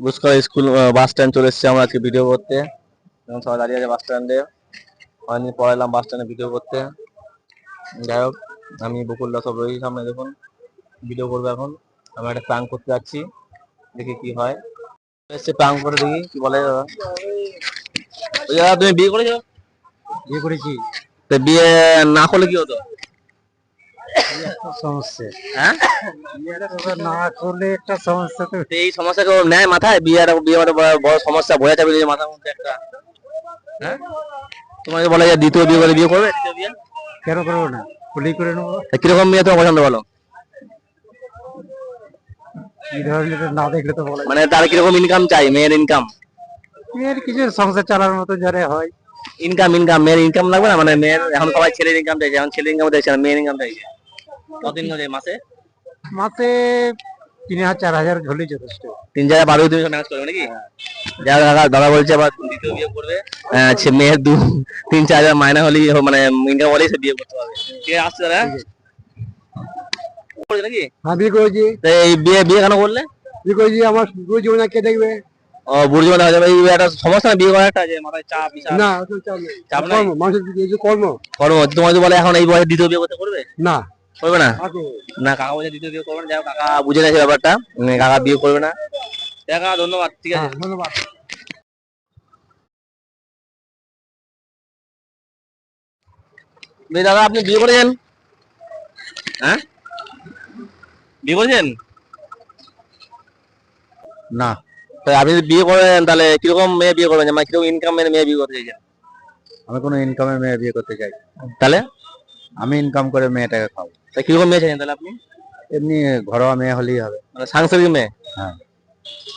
বুসকা school bus stand চলে এসেছি আমরা আজকে ভিডিও করতে। এখন সবাই দাঁড়িয়ে আছে বাস স্ট্যান্ডে। অনেকদিন পর এলাম বাস স্ট্যান্ডে ভিডিও করতে। যাই হোক, আমি বকুলদা সব রয়েছি সামনে, দেখুন ভিডিও করবো এখন। আমি একটা প্রাঙ্ক করতে যাচ্ছি, দেখি কি হয়। এসছে প্রাঙ্ক করে, দেখি কি বলে। দাদা, ওই দাদা তুমি বিয়ে করেছো? বিয়ে করেছি। তো বিয়ে না করলে কি হতো? সমস্যা হ্যাঁ, না করলে একটা সমস্যা তো। তো এই সমস্যা কেউ নেয় মাথায়? বিয়ে বিয়ে মানে বড় সমস্যা বোঝা যাবে যে মাথার মধ্যে একটা। হ্যাঁ, তোমাকে বলে যে দ্বিতীয় বিয়ে করে, বিয়ে করবে দ্বিতীয় বিয়ে? কেন করবো না? বলেই করে নেবো। তা কিরকম মেয়ে তোমার পছন্দ বলো? কি ধরনের না দেখলে তো বলা মানে তার কিরকম ইনকাম চাই, মেয়ের ইনকাম? মেয়ের কিছু সংসার চালানোর মতো যারা হয়। ইনকাম ইনকাম মেয়ের ইনকাম লাগবে না? মানে মেয়ের এখন সবাই ছেলের ইনকাম চাইছে, এখন ছেলের ইনকাম চাইছে না, মেয়ের ইনকাম চাইছে। কত ইনকাম চাই মাসে? মাসে 3,000-4,000 হলেই যথেষ্ট। 3,000 তুমি ম্যানেজ করবে নাকি? যা দাদা দাদা বলছে আবার দ্বিতীয় বিয়ে করবে। মেয়ের 3-4 হাজার মাইনে হলেই, মানে ইনকাম হলেই সে বিয়ে করতে পারবে। ঠিক আছে, আসছে দাদা করছে নাকি? হ্যাঁ, বিয়ে করেছি। তো এই বিয়ে বিয়ে কেন করলে? বিয়ে করেছি, আমার পুরো জীবনে কে দেখবে? ও বুড়ি মানে এই একটা সমস্যা না বিয়ে করা, একটা যে মাথায় চাপ বিশাল। না, তো চাপ নেই। চাপ নাই? মানুষের যে কর্ম। কর্ম তোমার বলে এখন এই বয়সে দ্বিতীয় বিয়ে করতে করবে? না, করবে না? আগে না, কাকা বলছে দ্বিতীয় বিয়ে করবে না। যাই হোক, কাকা বুঝে গেছে ব্যাপারটা। কাকা বিয়ে করবে না। দেখা, ধন্যবাদ, ঠিক আছে। হ্যাঁ, ধন্যবাদ। দাদা আপনি বিয়ে করেছেন? হ্যাঁ, বিয়ে করেছেন? না, তো আপনি যদি বিয়ে করেন তাহলে কিরকম মেয়ে বিয়ে করবেন, মানে কিরকম ইনকাম মেয়ে বিয়ে করতে চাইছেন? আমি কোনো ইনকামের মেয়ে বিয়ে করতে চাই। তাহলে আমি ইনকাম করে মেয়েটাকে খাবো। তা কিরকম মেয়ে চাইছেন তাহলে আপনি? এমনি ঘরোয়া মেয়ে হলেই হবে। মানে সাংসারিক মেয়ে? হ্যাঁ।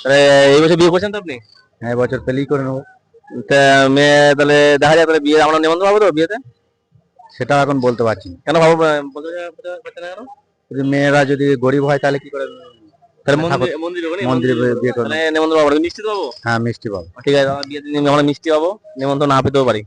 তাহলে এই বছর বিয়ে করছেন তো আপনি? হ্যাঁ, বছর পেলেই করে নেবো। তা মেয়ে তাহলে দেখা যায়, তাহলে বিয়ে আমরা নিমন্ত্রণ পাবো তো বিয়েতে? সেটা এখন বলতে পারছি না। কেন ভাবো, বলতে পারছেন না কেন? যদি মেয়েরা যদি গরিব হয় তাহলে কি করে? তাহলে ঠাকুর মন্দিরে মন্দিরে বিয়ে করবো। তাহলে নিমন্ত্রণ পাবো, মিষ্টি তো পাবো? হ্যাঁ, মিষ্টি পাবো। ঠিক আছে, আমার বিয়েতে আমরা মিষ্টি পাবো, নিমন্ত্রণ না পেতেও পারি।